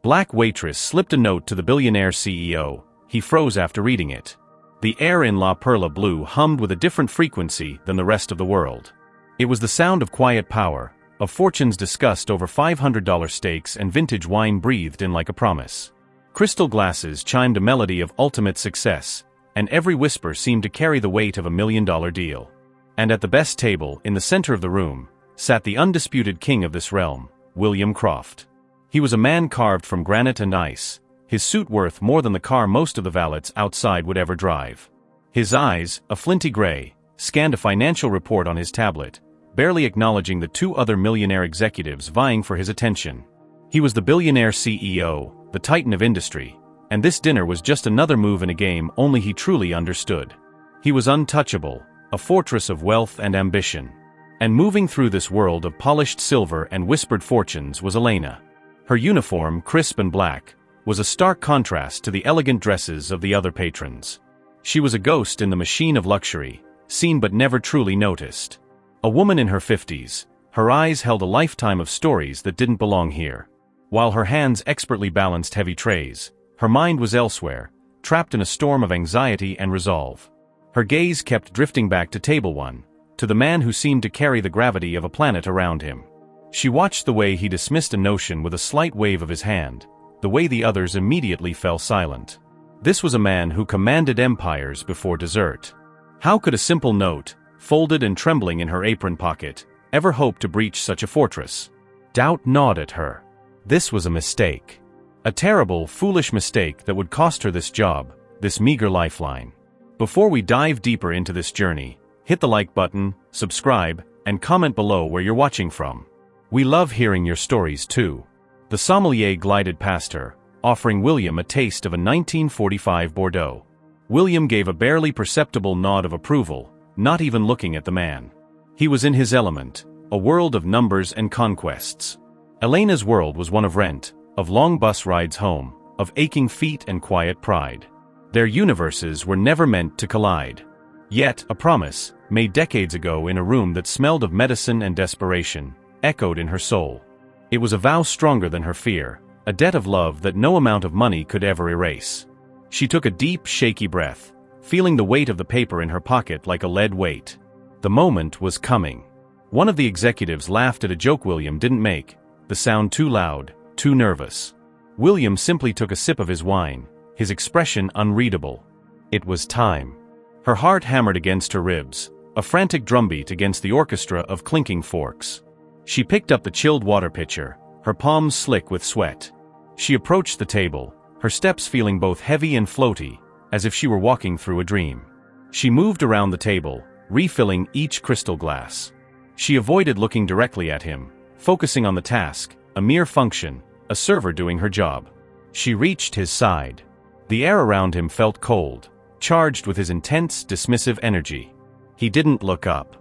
Black Waitress slipped a note to the billionaire CEO. He froze after reading it. The air in La Perla Blue hummed with a different frequency than the rest of the world. It was the sound of quiet power, of fortunes discussed over $500 stakes, and vintage wine breathed in like a promise. Crystal glasses chimed a melody of ultimate success, and every whisper seemed to carry the weight of $1 million deal. And at the best table, in the center of the room, sat the undisputed king of this realm, William Croft. He was a man carved from granite and ice, his suit worth more than the car most of the valets outside would ever drive. His eyes, a flinty gray, scanned a financial report on his tablet, barely acknowledging the two other millionaire executives vying for his attention. He was the billionaire CEO, the titan of industry, and this dinner was just another move in a game only he truly understood. He was untouchable, a fortress of wealth and ambition. And moving through this world of polished silver and whispered fortunes was Elena. Her uniform, crisp and black, was a stark contrast to the elegant dresses of the other patrons. She was a ghost in the machine of luxury, seen but never truly noticed. A woman in her 50s, her eyes held a lifetime of stories that didn't belong here. While her hands expertly balanced heavy trays, her mind was elsewhere, trapped in a storm of anxiety and resolve. Her gaze kept drifting back to Table 1, to the man who seemed to carry the gravity of a planet around him. She watched the way he dismissed a notion with a slight wave of his hand, the way the others immediately fell silent. This was a man who commanded empires before dessert. How could a simple note, folded and trembling in her apron pocket, ever hope to breach such a fortress? Doubt gnawed at her. This was a mistake. A terrible, foolish mistake that would cost her this job, this meager lifeline. Before we dive deeper into this journey, hit the like button, subscribe, and comment below where you're watching from. We love hearing your stories too. The sommelier glided past her, offering William a taste of a 1945 Bordeaux. William gave a barely perceptible nod of approval, not even looking at the man. He was in his element, a world of numbers and conquests. Elena's world was one of rent, of long bus rides home, of aching feet and quiet pride. Their universes were never meant to collide. Yet, a promise, made decades ago in a room that smelled of medicine and desperation, echoed in her soul. It was a vow stronger than her fear, a debt of love that no amount of money could ever erase. She took a deep, shaky breath, feeling the weight of the paper in her pocket like a lead weight. The moment was coming. One of the executives laughed at a joke William didn't make, the sound too loud, too nervous. William simply took a sip of his wine, his expression unreadable. It was time. Her heart hammered against her ribs, a frantic drumbeat against the orchestra of clinking forks. She picked up the chilled water pitcher, her palms slick with sweat. She approached the table, her steps feeling both heavy and floaty, as if she were walking through a dream. She moved around the table, refilling each crystal glass. She avoided looking directly at him, focusing on the task, a mere function, a server doing her job. She reached his side. The air around him felt cold, charged with his intense, dismissive energy. He didn't look up.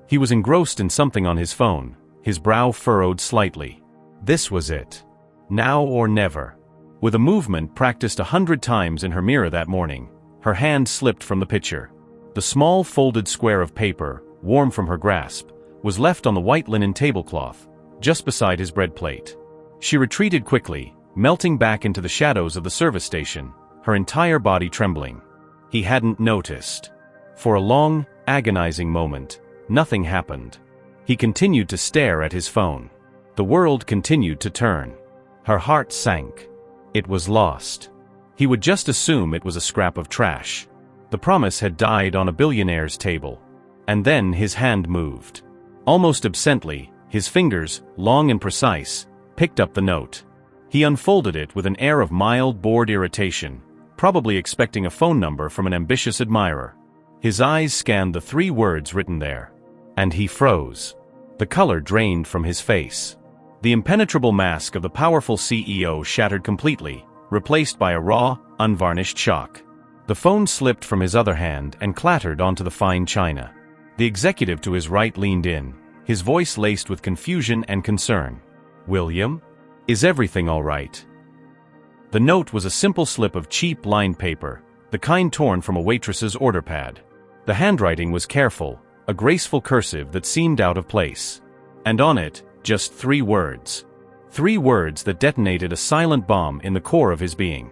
He was engrossed in something on his phone, his brow furrowed slightly. This was it. Now or never. With a movement practiced 100 times in her mirror that morning, her hand slipped from the pitcher. The small folded square of paper, warm from her grasp, was left on the white linen tablecloth, just beside his bread plate. She retreated quickly, melting back into the shadows of the service station, her entire body trembling. He hadn't noticed. For a long, agonizing moment, nothing happened. He continued to stare at his phone. The world continued to turn. Her heart sank. It was lost. He would just assume it was a scrap of trash. The promise had died on a billionaire's table. And then his hand moved. Almost absently, his fingers, long and precise, picked up the note. He unfolded it with an air of mild, bored irritation, probably expecting a phone number from an ambitious admirer. His eyes scanned the 3 words written there. And he froze. The color drained from his face. The impenetrable mask of the powerful CEO shattered completely, replaced by a raw, unvarnished shock. The phone slipped from his other hand and clattered onto the fine china. The executive to his right leaned in, his voice laced with confusion and concern. "William? Is everything all right?" The note was a simple slip of cheap lined paper, the kind torn from a waitress's order pad. The handwriting was careful, a graceful cursive that seemed out of place. And on it, just 3 words. 3 words that detonated a silent bomb in the core of his being.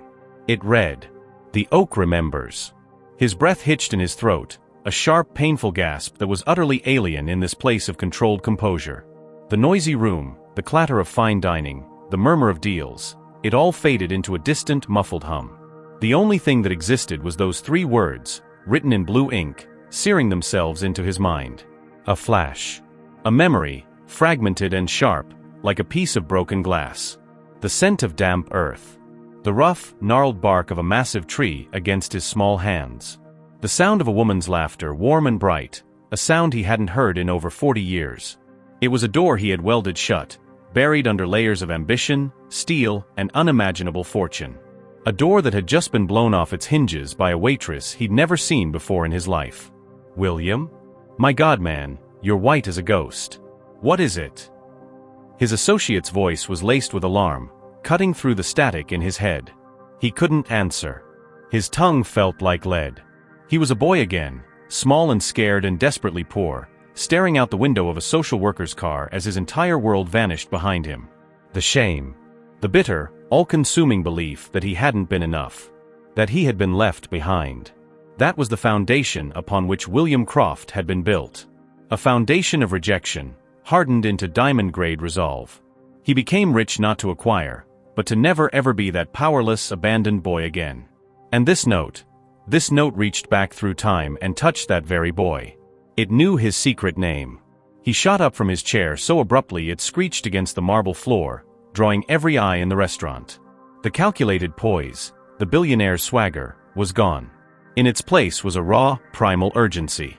It read, "The oak remembers." His breath hitched in his throat, a sharp, painful gasp that was utterly alien in this place of controlled composure. The noisy room, the clatter of fine dining, the murmur of deals, it all faded into a distant, muffled hum. The only thing that existed was those 3 words, written in blue ink, searing themselves into his mind. A flash. A memory, fragmented and sharp, like a piece of broken glass. The scent of damp earth. The rough, gnarled bark of a massive tree against his small hands. The sound of a woman's laughter, warm and bright, a sound he hadn't heard in over 40 years. It was a door he had welded shut, buried under layers of ambition, steel, and unimaginable fortune. A door that had just been blown off its hinges by a waitress he'd never seen before in his life. "William? My God, man, you're white as a ghost. What is it?" His associate's voice was laced with alarm, cutting through the static in his head. He couldn't answer. His tongue felt like lead. He was a boy again, small and scared and desperately poor, staring out the window of a social worker's car as his entire world vanished behind him. The shame. The bitter, all-consuming belief that he hadn't been enough. That he had been left behind. That was the foundation upon which William Croft had been built. A foundation of rejection, hardened into diamond-grade resolve. He became rich not to acquire, but to never ever be that powerless, abandoned boy again. And this note reached back through time and touched that very boy. It knew his secret name. He shot up from his chair so abruptly it screeched against the marble floor, drawing every eye in the restaurant. The calculated poise, the billionaire's swagger, was gone. In its place was a raw, primal urgency.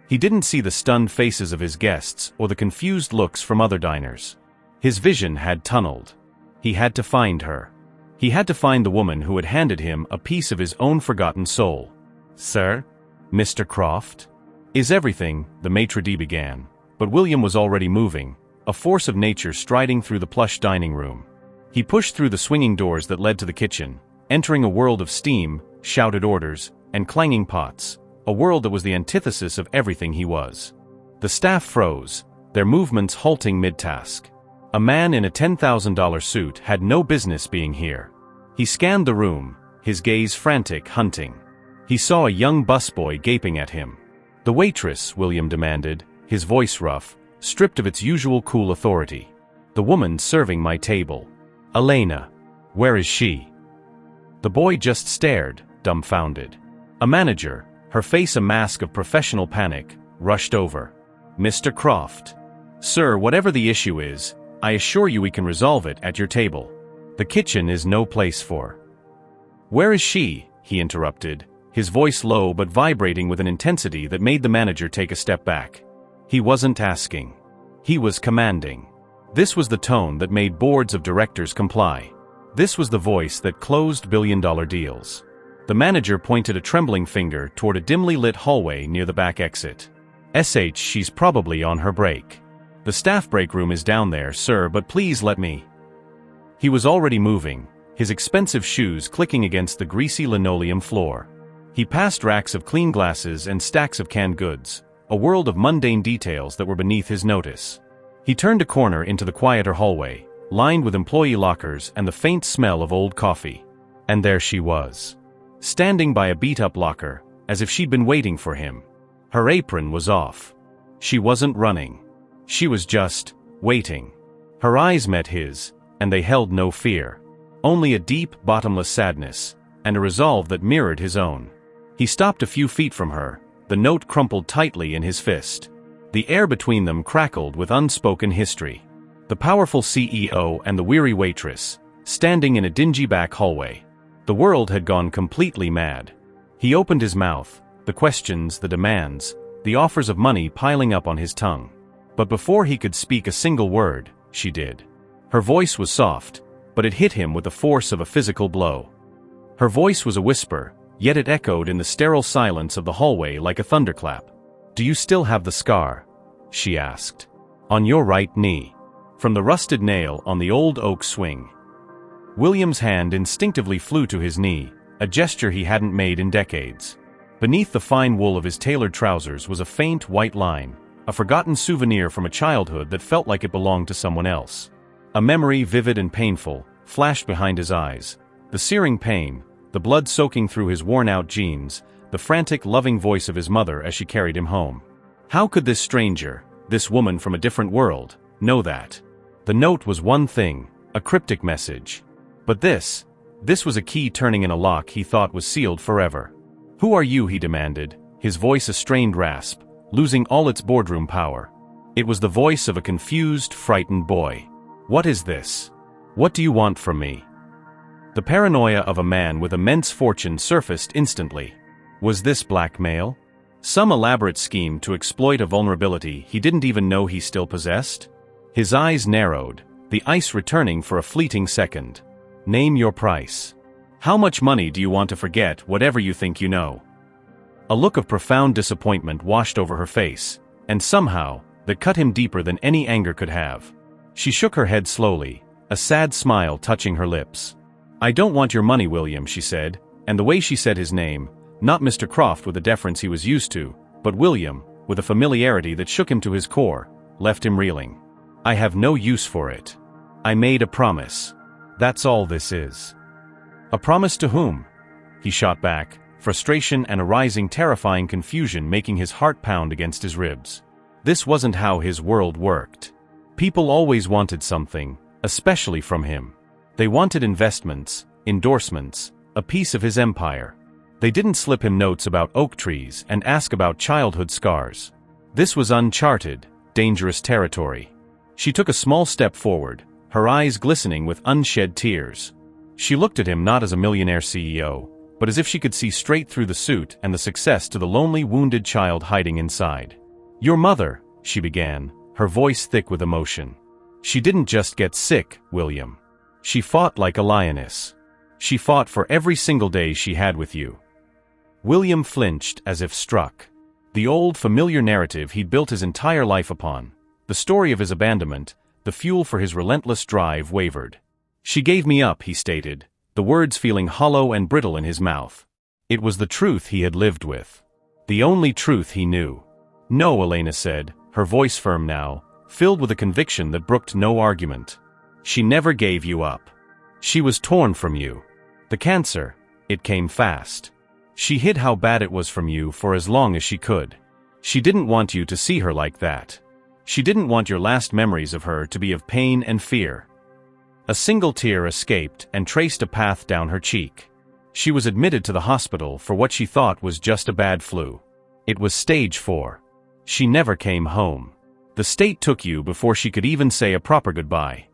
He didn't see the stunned faces of his guests or the confused looks from other diners. His vision had tunneled. He had to find her. He had to find the woman who had handed him a piece of his own forgotten soul. "Sir? Mr. Croft? Is everything," the maitre d' began, but William was already moving, a force of nature striding through the plush dining room. He pushed through the swinging doors that led to the kitchen, entering a world of steam, shouted orders, and clanging pots, a world that was the antithesis of everything he was. The staff froze, their movements halting mid-task. A man in a $10,000 suit had no business being here. He scanned the room, his gaze frantic, hunting. He saw a young busboy gaping at him. "The waitress," William demanded, his voice rough, stripped of its usual cool authority. "The woman serving my table. Elena. Where is she?" The boy just stared, dumbfounded. A manager, her face a mask of professional panic, rushed over. "Mr. Croft. Sir, whatever the issue is, I assure you we can resolve it at your table. The kitchen is no place for." "Where is she?" he interrupted, his voice low but vibrating with an intensity that made the manager take a step back. He wasn't asking. He was commanding. This was the tone that made boards of directors comply. This was the voice that closed billion-dollar deals. The manager pointed a trembling finger toward a dimly lit hallway near the back exit. She's probably on her break. The staff break room is down there, sir, but please let me." He was already moving, his expensive shoes clicking against the greasy linoleum floor. He passed racks of clean glasses and stacks of canned goods, a world of mundane details that were beneath his notice. He turned a corner into the quieter hallway, lined with employee lockers and the faint smell of old coffee. And there she was, standing by a beat-up locker, as if she'd been waiting for him. Her apron was off. She wasn't running. She was just waiting. Her eyes met his, and they held no fear. Only a deep, bottomless sadness, and a resolve that mirrored his own. He stopped a few feet from her, the note crumpled tightly in his fist. The air between them crackled with unspoken history. The powerful CEO and the weary waitress, standing in a dingy back hallway. The world had gone completely mad. He opened his mouth, the questions, the demands, the offers of money piling up on his tongue. But before he could speak a single word, she did. Her voice was soft, but it hit him with the force of a physical blow. Her voice was a whisper, yet it echoed in the sterile silence of the hallway like a thunderclap. "Do you still have the scar?" she asked. "On your right knee. From the rusted nail on the old oak swing." William's hand instinctively flew to his knee, a gesture he hadn't made in decades. Beneath the fine wool of his tailored trousers was a faint white line, a forgotten souvenir from a childhood that felt like it belonged to someone else. A memory, vivid and painful, flashed behind his eyes. The searing pain, the blood soaking through his worn-out jeans, the frantic, loving voice of his mother as she carried him home. How could this stranger, this woman from a different world, know that? The note was one thing, a cryptic message. But this was a key turning in a lock he thought was sealed forever. "Who are you?" he demanded, his voice a strained rasp, losing all its boardroom power. It was the voice of a confused, frightened boy. "What is this? What do you want from me?" The paranoia of a man with immense fortune surfaced instantly. Was this blackmail? Some elaborate scheme to exploit a vulnerability he didn't even know he still possessed? His eyes narrowed, the ice returning for a fleeting second. "Name your price. How much money do you want to forget whatever you think you know?" A look of profound disappointment washed over her face, and somehow, that cut him deeper than any anger could have. She shook her head slowly, a sad smile touching her lips. "I don't want your money, William," she said, and the way she said his name, not Mr. Croft with the deference he was used to, but William, with a familiarity that shook him to his core, left him reeling. "I have no use for it. I made a promise. That's all this is." "A promise to whom?" He shot back, frustration and a rising terrifying confusion making his heart pound against his ribs. This wasn't how his world worked. People always wanted something, especially from him. They wanted investments, endorsements, a piece of his empire. They didn't slip him notes about oak trees and ask about childhood scars. This was uncharted, dangerous territory. She took a small step forward, her eyes glistening with unshed tears. She looked at him not as a millionaire CEO, but as if she could see straight through the suit and the success to the lonely, wounded child hiding inside. "Your mother," she began, her voice thick with emotion. "She didn't just get sick, William. She fought like a lioness. She fought for every single day she had with you." William flinched as if struck. The old, familiar narrative he'd built his entire life upon, the story of his abandonment, the fuel for his relentless drive, wavered. "She gave me up," he stated, the words feeling hollow and brittle in his mouth. It was the truth he had lived with. The only truth he knew. "No," Elena said, her voice firm now, filled with a conviction that brooked no argument. "She never gave you up. She was torn from you. The cancer, it came fast. She hid how bad it was from you for as long as she could. She didn't want you to see her like that. She didn't want your last memories of her to be of pain and fear." A single tear escaped and traced a path down her cheek. She was admitted to the hospital for what she thought was just a bad flu. It was stage 4. She never came home. The state took you before she could even say a proper goodbye.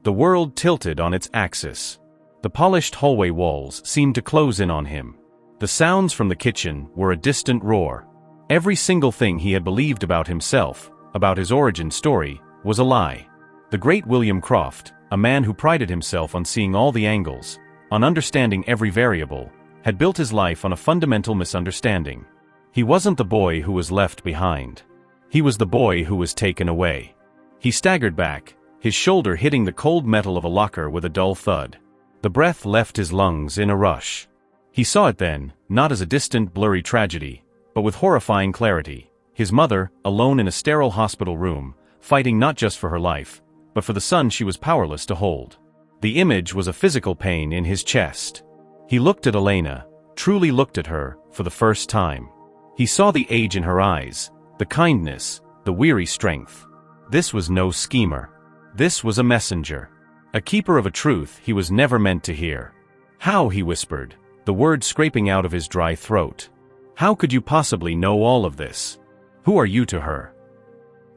The world tilted on its axis. The polished hallway walls seemed to close in on him. The sounds from the kitchen were a distant roar. Every single thing he had believed about himself, about his origin story, was a lie. The great William Croft, a man who prided himself on seeing all the angles, on understanding every variable, had built his life on a fundamental misunderstanding. He wasn't the boy who was left behind. He was the boy who was taken away. He staggered back, his shoulder hitting the cold metal of a locker with a dull thud. The breath left his lungs in a rush. He saw it then, not as a distant, blurry tragedy, but with horrifying clarity. His mother, alone in a sterile hospital room, fighting not just for her life, but for the son she was powerless to hold. The image was a physical pain in his chest. He looked at Elena, truly looked at her, for the first time. He saw the age in her eyes, the kindness, the weary strength. This was no schemer. This was a messenger. A keeper of a truth he was never meant to hear. "How?" he whispered, the words scraping out of his dry throat. "How could you possibly know all of this? Who are you to her?"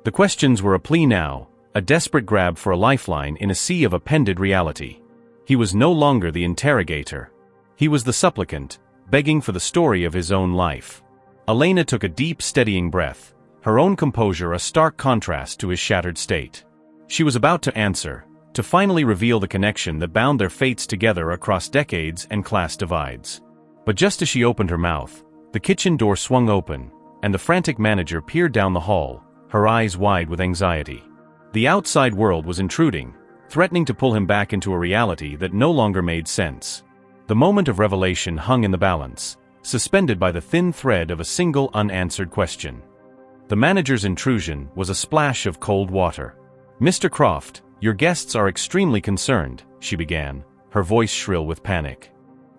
The questions were a plea now, a desperate grab for a lifeline in a sea of appended reality. He was no longer the interrogator. He was the supplicant, begging for the story of his own life. Elena took a deep, steadying breath, her own composure a stark contrast to his shattered state. She was about to answer, to finally reveal the connection that bound their fates together across decades and class divides. But just as she opened her mouth, the kitchen door swung open, and the frantic manager peered down the hall, her eyes wide with anxiety. The outside world was intruding, threatening to pull him back into a reality that no longer made sense. The moment of revelation hung in the balance, suspended by the thin thread of a single unanswered question. The manager's intrusion was a splash of cold water. "Mr. Croft," "Your guests are extremely concerned," she began, her voice shrill with panic.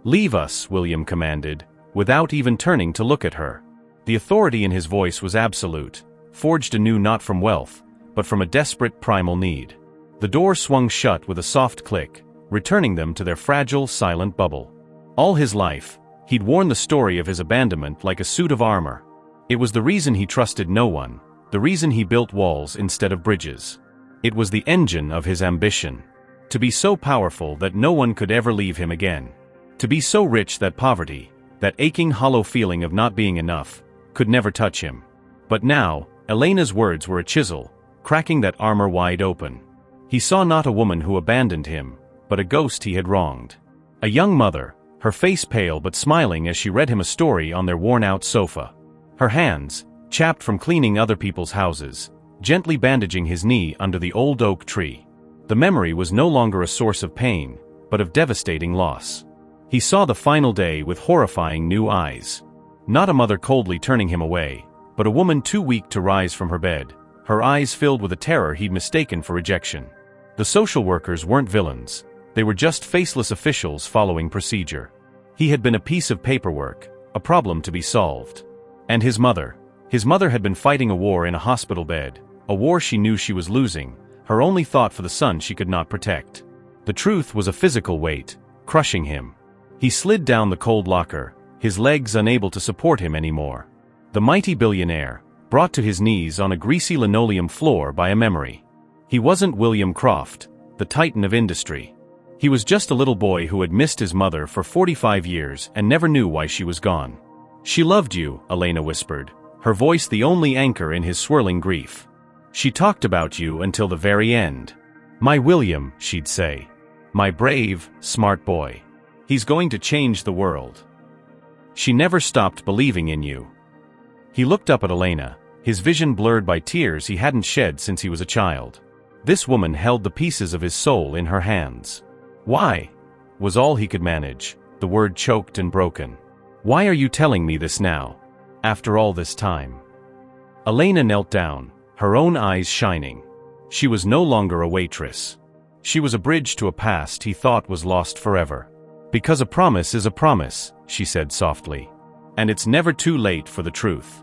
"Leave us," William commanded, without even turning to look at her. The authority in his voice was absolute, forged anew not from wealth, but from a desperate primal need. The door swung shut with a soft click, returning them to their fragile, silent bubble. All his life, he'd worn the story of his abandonment like a suit of armor. It was the reason he trusted no one, the reason he built walls instead of bridges. It was the engine of his ambition. To be so powerful that no one could ever leave him again. To be so rich that poverty, that aching hollow feeling of not being enough, could never touch him. But now, Elena's words were a chisel, cracking that armor wide open. He saw not a woman who abandoned him, but a ghost he had wronged. A young mother, her face pale but smiling as she read him a story on their worn-out sofa. Her hands, chapped from cleaning other people's houses, gently bandaging his knee under the old oak tree. The memory was no longer a source of pain, but of devastating loss. He saw the final day with horrifying new eyes. Not a mother coldly turning him away, but a woman too weak to rise from her bed, her eyes filled with a terror he'd mistaken for rejection. The social workers weren't villains. They were just faceless officials following procedure. He had been a piece of paperwork, a problem to be solved. And his mother had been fighting a war in a hospital bed, a war she knew she was losing, her only thought for the son she could not protect. The truth was a physical weight, crushing him. He slid down the cold locker, his legs unable to support him anymore. The mighty billionaire, brought to his knees on a greasy linoleum floor by a memory. He wasn't William Croft, the titan of industry. He was just a little boy who had missed his mother for 45 years and never knew why she was gone. "She loved you," Elena whispered, her voice the only anchor in his swirling grief. "She talked about you until the very end. My William," she'd say. "My brave, smart boy. He's going to change the world. She never stopped believing in you." He looked up at Elena, his vision blurred by tears he hadn't shed since he was a child. This woman held the pieces of his soul in her hands. "Why?" was all he could manage, the word choked and broken. "Why are you telling me this now? After all this time?" Elena knelt down, her own eyes shining. She was no longer a waitress. She was a bridge to a past he thought was lost forever. "Because a promise is a promise," she said softly. "And it's never too late for the truth."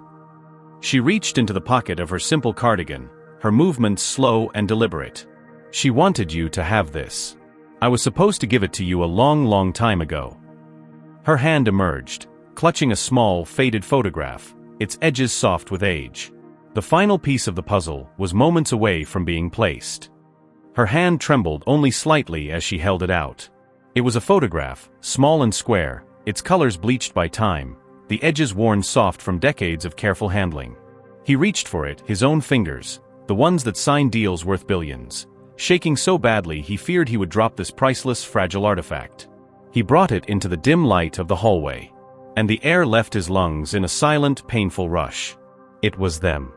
She reached into the pocket of her simple cardigan, her movements slow and deliberate. "She wanted you to have this. I was supposed to give it to you a long, long time ago." Her hand emerged, clutching a small, faded photograph, its edges soft with age. The final piece of the puzzle was moments away from being placed. Her hand trembled only slightly as she held it out. It was a photograph, small and square, its colors bleached by time, the edges worn soft from decades of careful handling. He reached for it, his own fingers, the ones that sign deals worth billions, shaking so badly he feared he would drop this priceless, fragile artifact. He brought it into the dim light of the hallway, and the air left his lungs in a silent, painful rush. It was them.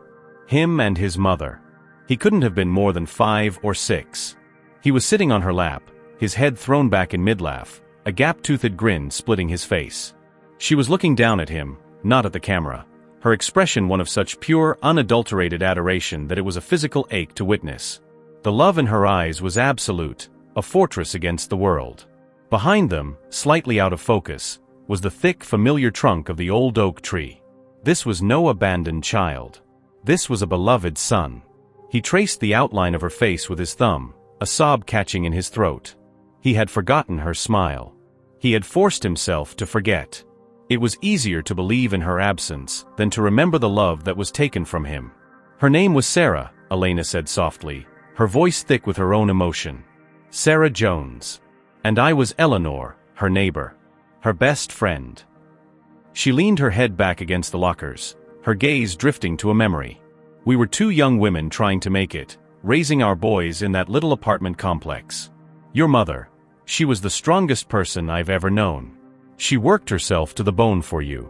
Him and his mother. He couldn't have been more than 5 or 6. He was sitting on her lap, his head thrown back in mid-laugh, a gap-toothed grin splitting his face. She was looking down at him, not at the camera, her expression one of such pure, unadulterated adoration that it was a physical ache to witness. The love in her eyes was absolute, a fortress against the world. Behind them, slightly out of focus, was the thick, familiar trunk of the old oak tree. This was no abandoned child. This was a beloved son. He traced the outline of her face with his thumb, a sob catching in his throat. He had forgotten her smile. He had forced himself to forget. It was easier to believe in her absence than to remember the love that was taken from him. "Her name was Sarah," Elena said softly, her voice thick with her own emotion. "Sarah Jones. And I was Eleanor, her neighbor. Her best friend." She leaned her head back against the lockers, her gaze drifting to a memory. "We were 2 young women trying to make it, raising our boys in that little apartment complex. Your mother, she was the strongest person I've ever known. She worked herself to the bone for you."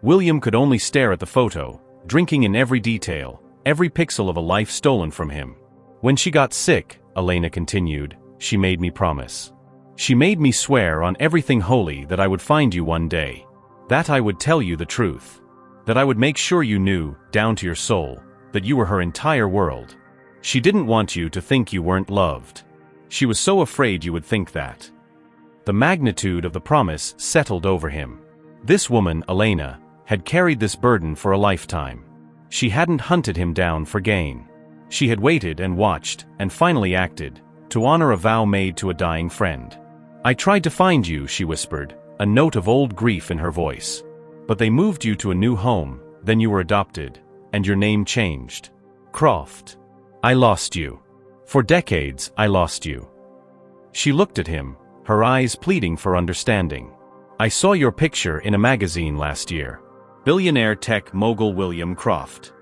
William could only stare at the photo, drinking in every detail, every pixel of a life stolen from him. "When she got sick," Elena continued, "she made me promise. She made me swear on everything holy that I would find you one day, that I would tell you the truth, that I would make sure you knew, down to your soul, that you were her entire world. She didn't want you to think you weren't loved. She was so afraid you would think that. The magnitude of the promise settled over him. This woman, Elena, had carried this burden for a lifetime. She hadn't hunted him down for gain. She had waited and watched, and finally acted, to honor a vow made to a dying friend. "I tried to find you," she whispered, a note of old grief in her voice. "But they moved you to a new home, then you were adopted, and your name changed. Croft. I lost you. For decades, I lost you." She looked at him, her eyes pleading for understanding. "I saw your picture in a magazine last year. Billionaire tech mogul William Croft.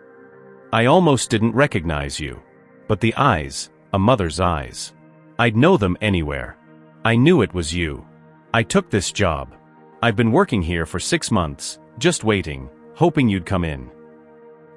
I almost didn't recognize you. But the eyes, a mother's eyes. I'd know them anywhere. I knew it was you. I took this job. I've been working here for 6 months, just waiting, hoping you'd come in."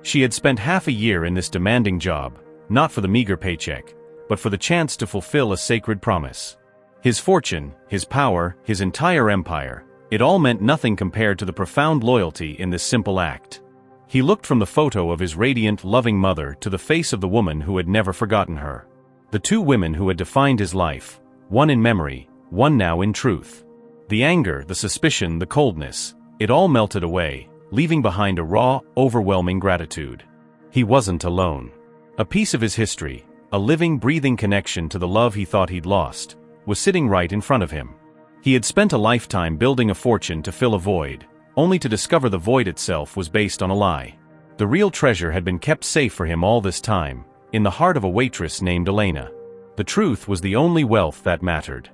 She had spent half a year in this demanding job, not for the meager paycheck, but for the chance to fulfill a sacred promise. His fortune, his power, his entire empire, it all meant nothing compared to the profound loyalty in this simple act. He looked from the photo of his radiant, loving mother to the face of the woman who had never forgotten her. The two women who had defined his life, one in memory, one now in truth. The anger, the suspicion, the coldness, it all melted away, leaving behind a raw, overwhelming gratitude. He wasn't alone. A piece of his history, a living, breathing connection to the love he thought he'd lost, was sitting right in front of him. He had spent a lifetime building a fortune to fill a void, only to discover the void itself was based on a lie. The real treasure had been kept safe for him all this time, in the heart of a waitress named Elena. The truth was the only wealth that mattered.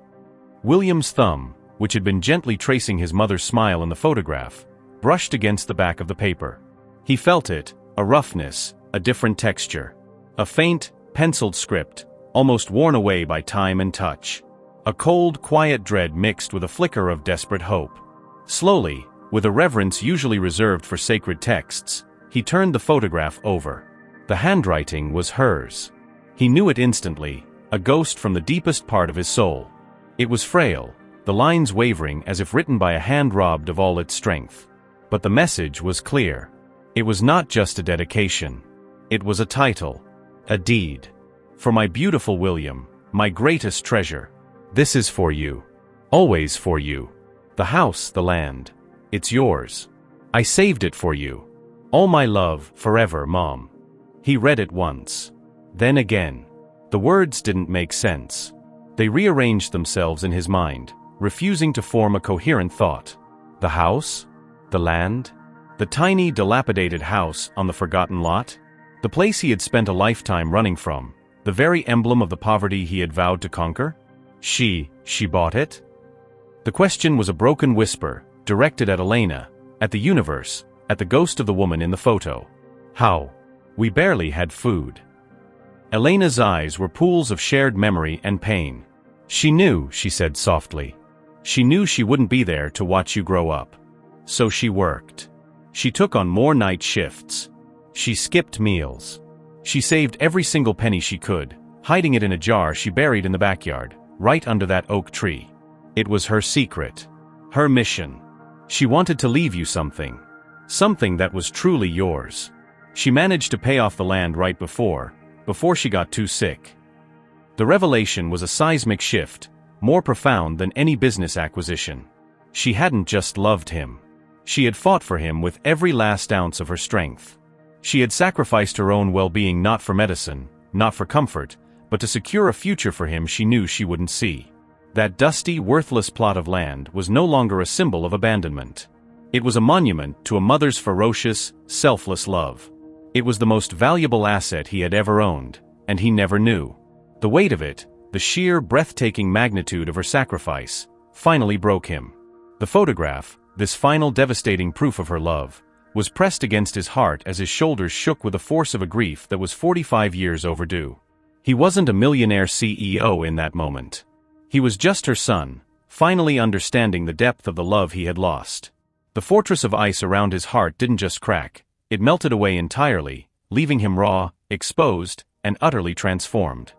William's thumb, which had been gently tracing his mother's smile in the photograph, brushed against the back of the paper. He felt it, a roughness, a different texture. A faint, penciled script, almost worn away by time and touch. A cold, quiet dread mixed with a flicker of desperate hope. Slowly, with a reverence usually reserved for sacred texts, he turned the photograph over. The handwriting was hers. He knew it instantly, a ghost from the deepest part of his soul. It was frail, the lines wavering as if written by a hand robbed of all its strength. But the message was clear. It was not just a dedication. It was a title. A deed. "For my beautiful William, my greatest treasure. This is for you. Always for you. The house, the land. It's yours. I saved it for you. All my love, forever, Mom." He read it once. Then again. The words didn't make sense. They rearranged themselves in his mind, refusing to form a coherent thought. The house? The land? The tiny, dilapidated house on the forgotten lot? The place he had spent a lifetime running from, the very emblem of the poverty he had vowed to conquer? She bought it? The question was a broken whisper, directed at Elena, at the universe, at the ghost of the woman in the photo. How? We barely had food. Elena's eyes were pools of shared memory and pain. She knew, she said softly. She knew she wouldn't be there to watch you grow up. So she worked. She took on more night shifts. She skipped meals. She saved every single penny she could, hiding it in a jar she buried in the backyard, right under that oak tree. It was her secret. Her mission. She wanted to leave you something. Something that was truly yours. She managed to pay off the land right before she got too sick. The revelation was a seismic shift, more profound than any business acquisition. She hadn't just loved him. She had fought for him with every last ounce of her strength. She had sacrificed her own well-being not for medicine, not for comfort, but to secure a future for him she knew she wouldn't see. That dusty, worthless plot of land was no longer a symbol of abandonment. It was a monument to a mother's ferocious, selfless love. It was the most valuable asset he had ever owned, and he never knew. The weight of it, the sheer, breathtaking magnitude of her sacrifice, finally broke him. The photograph, this final devastating proof of her love, was pressed against his heart as his shoulders shook with the force of a grief that was 45 years overdue. He wasn't a millionaire CEO in that moment. He was just her son, finally understanding the depth of the love he had lost. The fortress of ice around his heart didn't just crack, it melted away entirely, leaving him raw, exposed, and utterly transformed.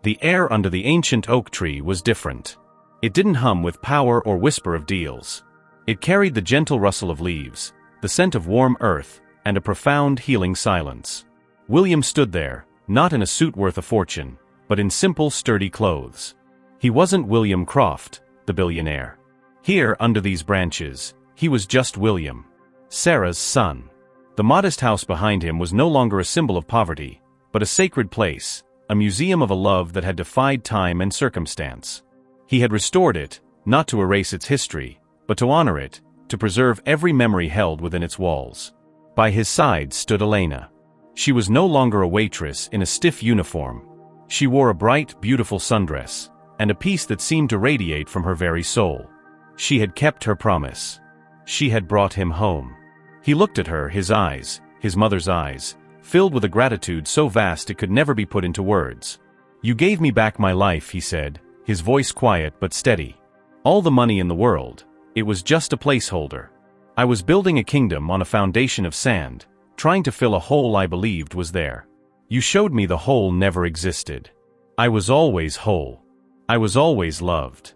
The air under the ancient oak tree was different. It didn't hum with power or whisper of deals. It carried the gentle rustle of leaves, the scent of warm earth, and a profound healing silence. William stood there, not in a suit worth a fortune, but in simple, sturdy clothes. He wasn't William Croft, the billionaire. Here, under these branches, he was just William, Sarah's son. The modest house behind him was no longer a symbol of poverty, but a sacred place, a museum of a love that had defied time and circumstance. He had restored it, not to erase its history, but to honor it, to preserve every memory held within its walls. By his side stood Elena. She was no longer a waitress in a stiff uniform. She wore a bright, beautiful sundress, and a peace that seemed to radiate from her very soul. She had kept her promise. She had brought him home. He looked at her, his eyes, his mother's eyes, filled with a gratitude so vast it could never be put into words. "You gave me back my life," he said, his voice quiet but steady. "All the money in the world, it was just a placeholder. I was building a kingdom on a foundation of sand, trying to fill a hole I believed was there. You showed me the hole never existed. I was always whole. I was always loved."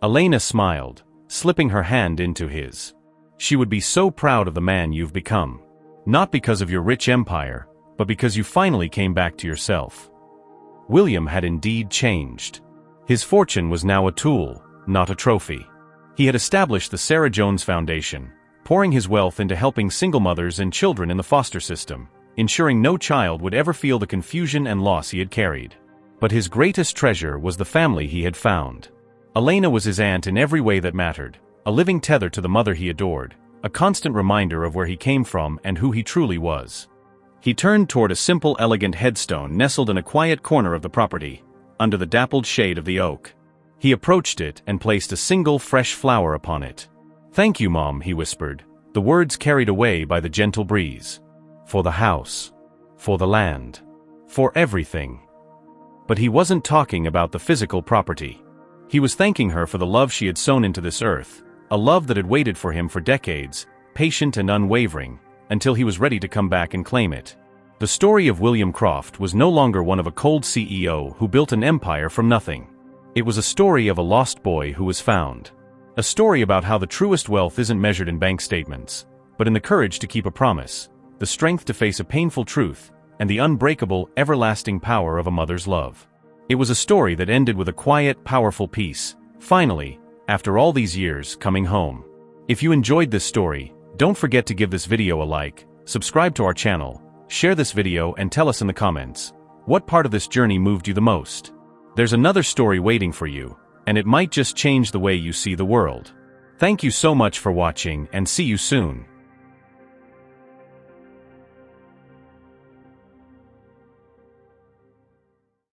Elena smiled, slipping her hand into his. "She would be so proud of the man you've become. Not because of your rich empire, but because you finally came back to yourself." William had indeed changed. His fortune was now a tool, not a trophy. He had established the Sarah Jones Foundation, pouring his wealth into helping single mothers and children in the foster system, ensuring no child would ever feel the confusion and loss he had carried. But his greatest treasure was the family he had found. Elena was his aunt in every way that mattered, a living tether to the mother he adored, a constant reminder of where he came from and who he truly was. He turned toward a simple, elegant headstone nestled in a quiet corner of the property, under the dappled shade of the oak. He approached it and placed a single fresh flower upon it. "Thank you, Mom," he whispered, the words carried away by the gentle breeze. "For the house. For the land. For everything." But he wasn't talking about the physical property. He was thanking her for the love she had sown into this earth, a love that had waited for him for decades, patient and unwavering, until he was ready to come back and claim it. The story of William Croft was no longer one of a cold CEO who built an empire from nothing. It was a story of a lost boy who was found. A story about how the truest wealth isn't measured in bank statements, but in the courage to keep a promise, the strength to face a painful truth, and the unbreakable, everlasting power of a mother's love. It was a story that ended with a quiet, powerful peace, finally, after all these years, coming home. If you enjoyed this story, don't forget to give this video a like, subscribe to our channel, share this video and tell us in the comments, what part of this journey moved you the most? There's another story waiting for you, and it might just change the way you see the world. Thank you so much for watching and see you soon.